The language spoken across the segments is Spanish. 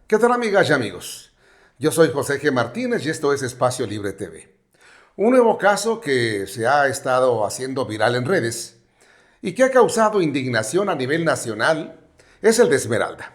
¿Qué tal, amigas y amigos? Yo soy José G. Martínez y esto es Espacio Libre TV. Un nuevo caso que se ha estado haciendo viral en redes y que ha causado indignación a nivel nacional es el de Esmeralda.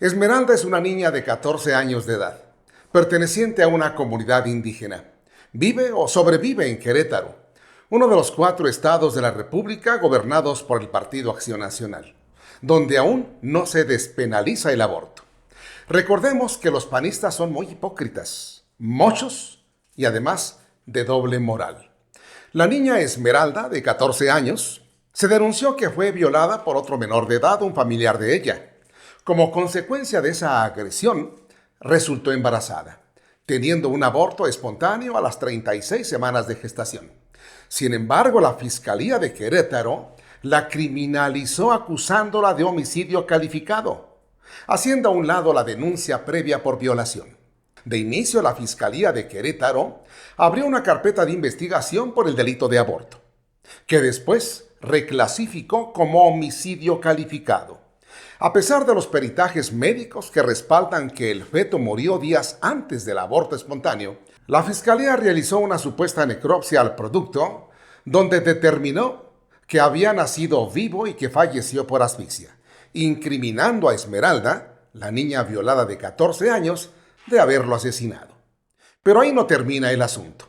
Esmeralda es una niña de 14 años de edad, perteneciente a una comunidad indígena. Vive o sobrevive en Querétaro, uno de los 4 estados de la República gobernados por el Partido Acción Nacional, donde aún no se despenaliza el aborto. Recordemos que los panistas son muy hipócritas, mochos y además de doble moral. La niña Esmeralda, de 14 años, se denunció que fue violada por otro menor de edad, un familiar de ella. Como consecuencia de esa agresión, resultó embarazada, teniendo un aborto espontáneo a las 36 semanas de gestación. Sin embargo, la Fiscalía de Querétaro la criminalizó acusándola de homicidio calificado, haciendo a un lado la denuncia previa por violación. De inicio, la Fiscalía de Querétaro abrió una carpeta de investigación por el delito de aborto, que después reclasificó como homicidio calificado. A pesar de los peritajes médicos que respaldan que el feto murió días antes del aborto espontáneo, la Fiscalía realizó una supuesta necropsia al producto, donde determinó que había nacido vivo y que falleció por asfixia, incriminando a Esmeralda, la niña violada de 14 años, de haberlo asesinado. Pero ahí no termina el asunto.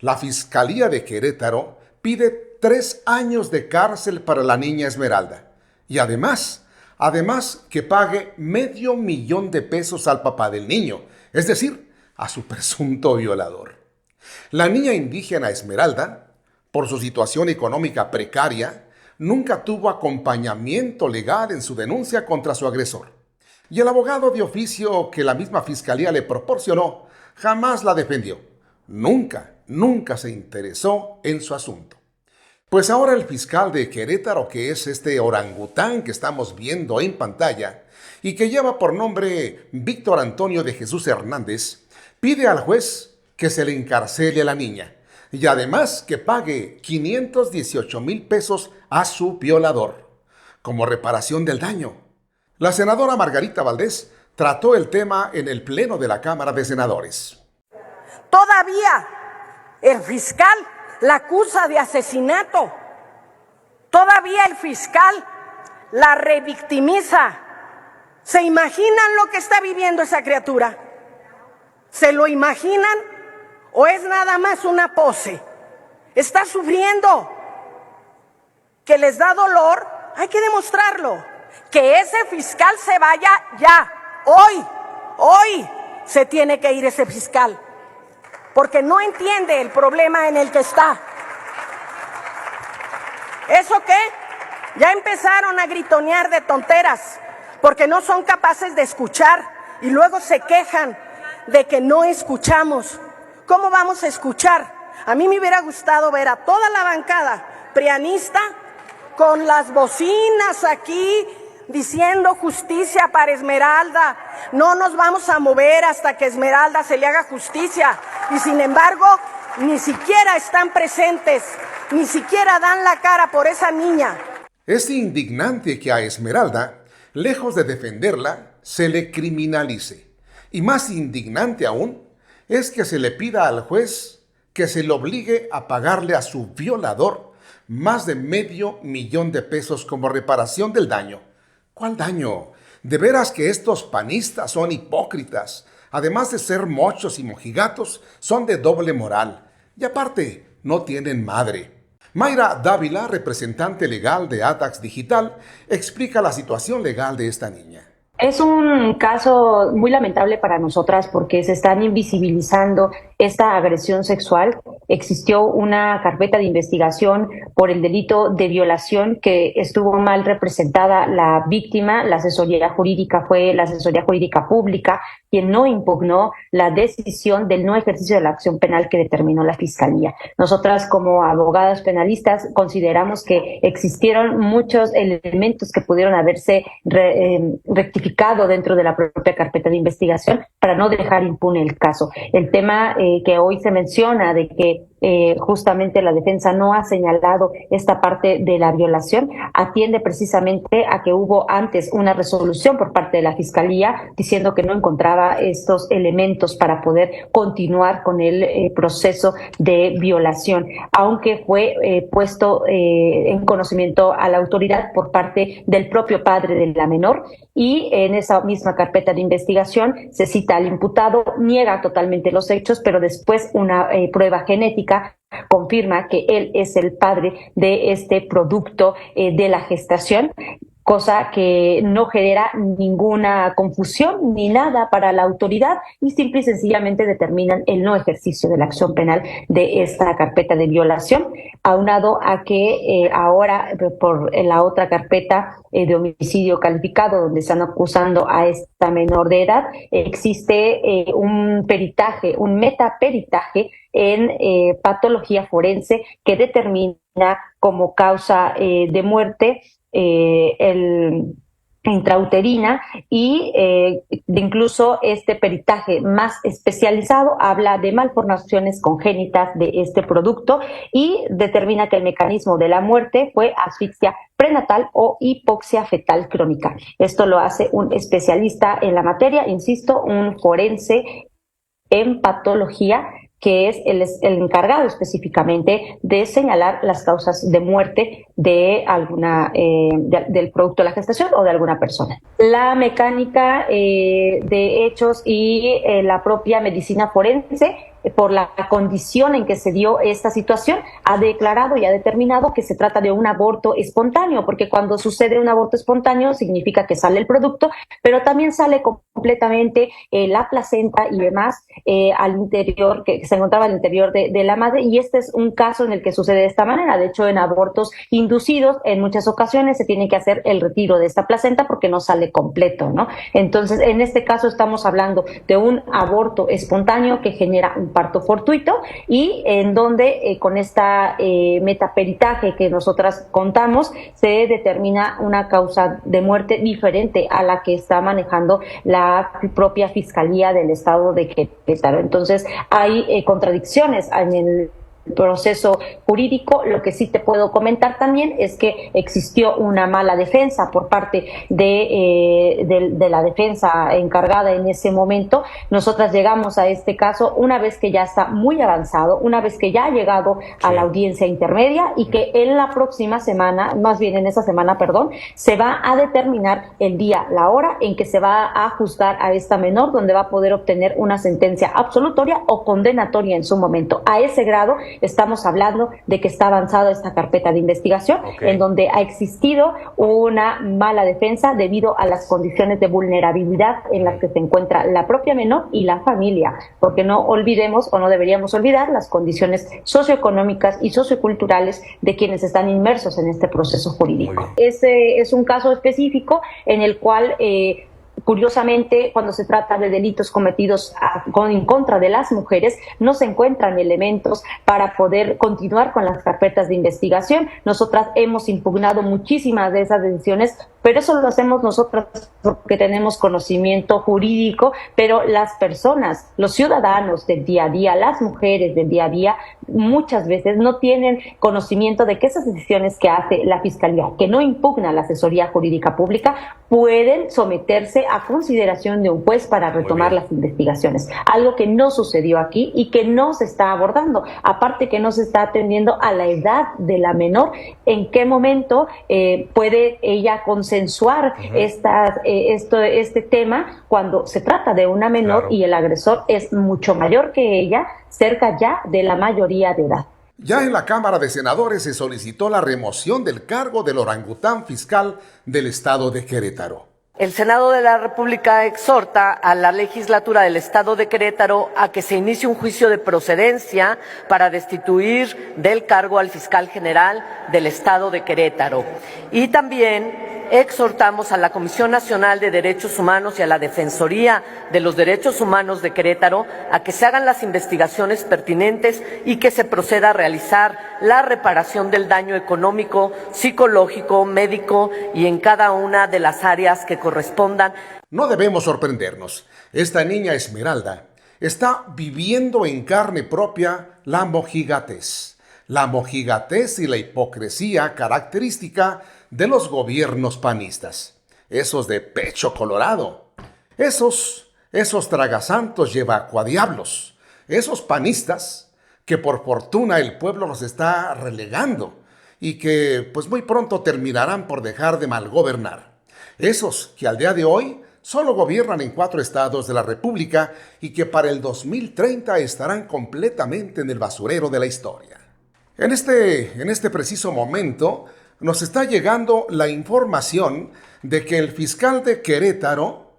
La Fiscalía de Querétaro pide 3 años de cárcel para la niña Esmeralda y además que pague $500,000 al papá del niño, es decir, a su presunto violador. La niña indígena Esmeralda, por su situación económica precaria, nunca tuvo acompañamiento legal en su denuncia contra su agresor. Y el abogado de oficio que la misma fiscalía le proporcionó jamás la defendió. Nunca se interesó en su asunto. Pues ahora el fiscal de Querétaro, que es este orangután que estamos viendo en pantalla y que lleva por nombre Víctor Antonio de Jesús Hernández, pide al juez que se le encarcele a la niña y además que pague $518,000 a su violador, como reparación del daño. La senadora Margarita Valdés trató el tema en el Pleno de la Cámara de Senadores. Todavía el fiscal la acusa de asesinato. Todavía el fiscal la revictimiza. ¿Se imaginan lo que está viviendo esa criatura? ¿Se lo imaginan? ¿O es nada más una pose? Está sufriendo. Que les da dolor, hay que demostrarlo. Que ese fiscal se vaya ya. Hoy se tiene que ir ese fiscal. Porque no entiende el problema en el que está. ¿Eso qué? Ya empezaron a gritonear de tonteras, porque no son capaces de escuchar y luego se quejan de que no escuchamos. ¿Cómo vamos a escuchar? A mí me hubiera gustado ver a toda la bancada prianista con las bocinas aquí diciendo justicia para Esmeralda. No nos vamos a mover hasta que Esmeralda se le haga justicia. Y sin embargo, ni siquiera están presentes, ni siquiera dan la cara por esa niña. Es indignante que a Esmeralda, lejos de defenderla, se le criminalice. Y más indignante aún es que se le pida al juez que se le obligue a pagarle a su violador más de $500,000 como reparación del daño. ¿Cuál daño? De veras que estos panistas son hipócritas. Además de ser mochos y mojigatos, son de doble moral. Y aparte, no tienen madre. Mayra Dávila, representante legal de ATAX Digital, explica la situación legal de esta niña. Es un caso muy lamentable para nosotras porque se están invisibilizando esta agresión sexual. Existió una carpeta de investigación por el delito de violación que estuvo mal representada la víctima. La asesoría jurídica fue la asesoría jurídica pública quien no impugnó la decisión del no ejercicio de la acción penal que determinó la Fiscalía. Nosotras como abogadas penalistas consideramos que existieron muchos elementos que pudieron haberse rectificado dentro de la propia carpeta de investigación para no dejar impune el caso. El tema que hoy se menciona de que justamente la defensa no ha señalado esta parte de la violación, atiende precisamente a que hubo antes una resolución por parte de la Fiscalía diciendo que no encontraba estos elementos para poder continuar con el proceso de violación, aunque fue puesto en conocimiento a la autoridad por parte del propio padre de la menor, y en esa misma carpeta de investigación se cita al imputado, niega totalmente los hechos, pero después una prueba genética confirma que él es el padre de este producto de la gestación, cosa que no genera ninguna confusión ni nada para la autoridad, y simple y sencillamente determinan el no ejercicio de la acción penal de esta carpeta de violación, aunado a que ahora por la otra carpeta de homicidio calificado, donde están acusando a esta menor de edad, existe un peritaje, un metaperitaje en patología forense que determina como causa de muerte el intrauterina, y incluso este peritaje más especializado habla de malformaciones congénitas de este producto y determina que el mecanismo de la muerte fue asfixia prenatal o hipoxia fetal crónica. Esto lo hace un especialista en la materia, insisto, un forense en patología, que es el encargado específicamente de señalar las causas de muerte de alguna del producto de la gestación o de alguna persona. La mecánica de hechos y la propia medicina forense, por la condición en que se dio esta situación, ha declarado y ha determinado que se trata de un aborto espontáneo, porque cuando sucede un aborto espontáneo significa que sale el producto, pero también sale completamente la placenta y demás al interior, que se encontraba al interior de la madre, y este es un caso en el que sucede de esta manera. De hecho, en abortos inducidos, en muchas ocasiones se tiene que hacer el retiro de esta placenta porque no sale completo, ¿no? Entonces, en este caso estamos hablando de un aborto espontáneo que genera un parto fortuito, y en donde con esta metaperitaje que nosotras contamos se determina una causa de muerte diferente a la que está manejando la propia Fiscalía del Estado de Querétaro. Entonces hay contradicciones en el proceso jurídico. Lo que sí te puedo comentar también es que existió una mala defensa por parte de la defensa encargada en ese momento. Nosotras llegamos a este caso una vez que ya está muy avanzado, una vez que ya ha llegado a la audiencia intermedia, y que en la próxima semana, más bien en esa semana, perdón, se va a determinar el día, la hora en que se va a juzgar a esta menor, donde va a poder obtener una sentencia absolutoria o condenatoria en su momento. A ese grado estamos hablando de que está avanzada esta carpeta de investigación, en donde ha existido una mala defensa debido a las condiciones de vulnerabilidad en las que se encuentra la propia menor y la familia, porque no olvidemos, o no deberíamos olvidar, las condiciones socioeconómicas y socioculturales de quienes están inmersos en este proceso jurídico. Ese es un caso específico en el cual curiosamente, cuando se trata de delitos cometidos en contra de las mujeres, no se encuentran elementos para poder continuar con las carpetas de investigación. Nosotras hemos impugnado muchísimas de esas decisiones, pero eso lo hacemos nosotras porque tenemos conocimiento jurídico, pero las personas, los ciudadanos del día a día, las mujeres del día a día, muchas veces no tienen conocimiento de que esas decisiones que hace la Fiscalía, que no impugna la asesoría jurídica pública, pueden someterse a consideración de un juez para retomar las investigaciones, algo que no sucedió aquí y que no se está abordando, aparte que no se está atendiendo a la edad de la menor, en qué momento puede ella consensuar este tema cuando se trata de una menor y el agresor es mucho mayor que ella, cerca ya de la mayoría de edad. Ya en la Cámara de Senadores se solicitó la remoción del cargo del orangután fiscal del estado de Querétaro. El Senado de la República exhorta a la legislatura del Estado de Querétaro a que se inicie un juicio de procedencia para destituir del cargo al fiscal general del Estado de Querétaro. Y también exhortamos a la Comisión Nacional de Derechos Humanos y a la Defensoría de los Derechos Humanos de Querétaro a que se hagan las investigaciones pertinentes y que se proceda a realizar la reparación del daño económico, psicológico, médico y en cada una de las áreas que correspondan. No debemos sorprendernos. Esta niña Esmeralda está viviendo en carne propia la mojigatez y la hipocresía característica de los gobiernos panistas, esos de pecho colorado, esos tragasantos llevacuadiablos, esos panistas que por fortuna el pueblo los está relegando y que pues muy pronto terminarán por dejar de malgobernar. Esos que al día de hoy solo gobiernan en 4 estados de la República y que para el 2030 estarán completamente en el basurero de la historia. En este preciso momento nos está llegando la información de que el fiscal de Querétaro,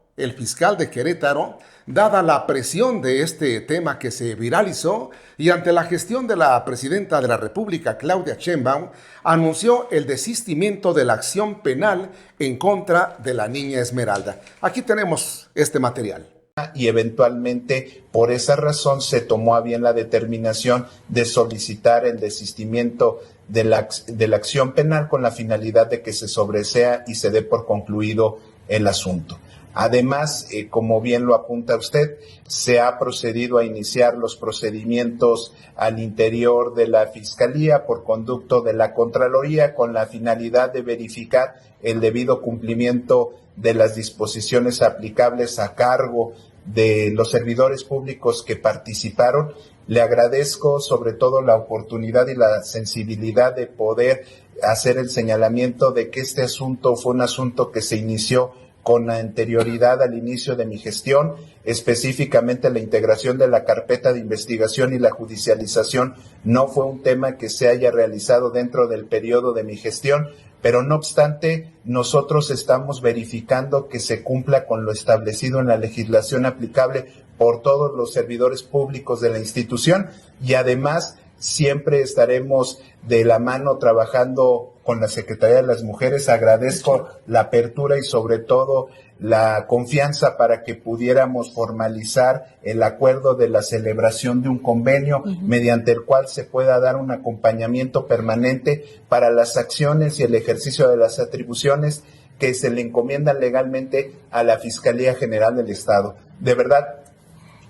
dada la presión de este tema que se viralizó y ante la gestión de la presidenta de la República, Claudia Sheinbaum, anunció el desistimiento de la acción penal en contra de la niña Esmeralda. Aquí tenemos este material. Y eventualmente por esa razón se tomó a bien la determinación de solicitar el desistimiento de la acción penal con la finalidad de que se sobresea y se dé por concluido el asunto. Además, como bien lo apunta usted, se ha procedido a iniciar los procedimientos al interior de la Fiscalía por conducto de la Contraloría con la finalidad de verificar el debido cumplimiento de las disposiciones aplicables a cargo de los servidores públicos que participaron. Le agradezco sobre todo la oportunidad y la sensibilidad de poder hacer el señalamiento de que este asunto fue un asunto que se inició con anterioridad al inicio de mi gestión, específicamente la integración de la carpeta de investigación y la judicialización no fue un tema que se haya realizado dentro del periodo de mi gestión, pero no obstante, nosotros estamos verificando que se cumpla con lo establecido en la legislación aplicable por todos los servidores públicos de la institución y además siempre estaremos de la mano trabajando con la Secretaría de las Mujeres. Agradezco la apertura y sobre todo la confianza para que pudiéramos formalizar el acuerdo de la celebración de un convenio mediante el cual se pueda dar un acompañamiento permanente para las acciones y el ejercicio de las atribuciones que se le encomiendan legalmente a la Fiscalía General del Estado. De verdad,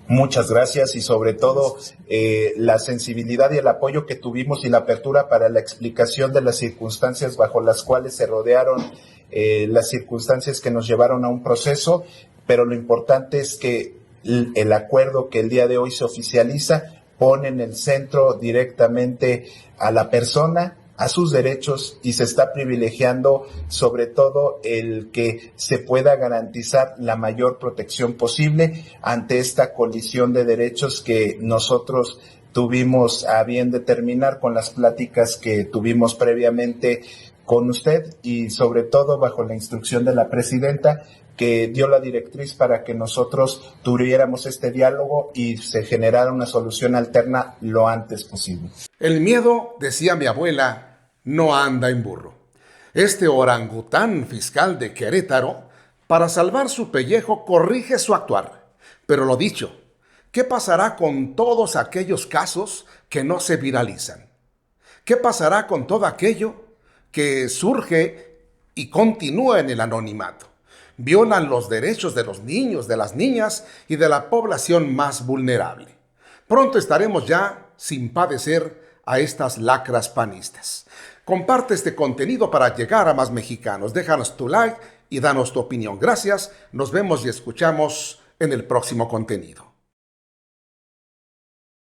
muchas gracias y sobre todo la sensibilidad y el apoyo que tuvimos y la apertura para la explicación de las circunstancias bajo las cuales se rodearon las circunstancias que nos llevaron a un proceso, pero lo importante es que el acuerdo que el día de hoy se oficializa pone en el centro directamente a la persona, a sus derechos y se está privilegiando sobre todo el que se pueda garantizar la mayor protección posible ante esta colisión de derechos que nosotros tuvimos a bien determinar con las pláticas que tuvimos previamente con usted y sobre todo bajo la instrucción de la presidenta que dio la directriz para que nosotros tuviéramos este diálogo y se generara una solución alterna lo antes posible. El miedo, decía mi abuela, no anda en burro. Este orangután fiscal de Querétaro, para salvar su pellejo, corrige su actuar. Pero lo dicho, ¿qué pasará con todos aquellos casos que no se viralizan? ¿Qué pasará con todo aquello que surge y continúa en el anonimato? Violan los derechos de los niños, de las niñas y de la población más vulnerable. Pronto estaremos ya sin padecer a estas lacras panistas. Comparte este contenido para llegar a más mexicanos. Déjanos tu like y danos tu opinión. Gracias, nos vemos y escuchamos en el próximo contenido.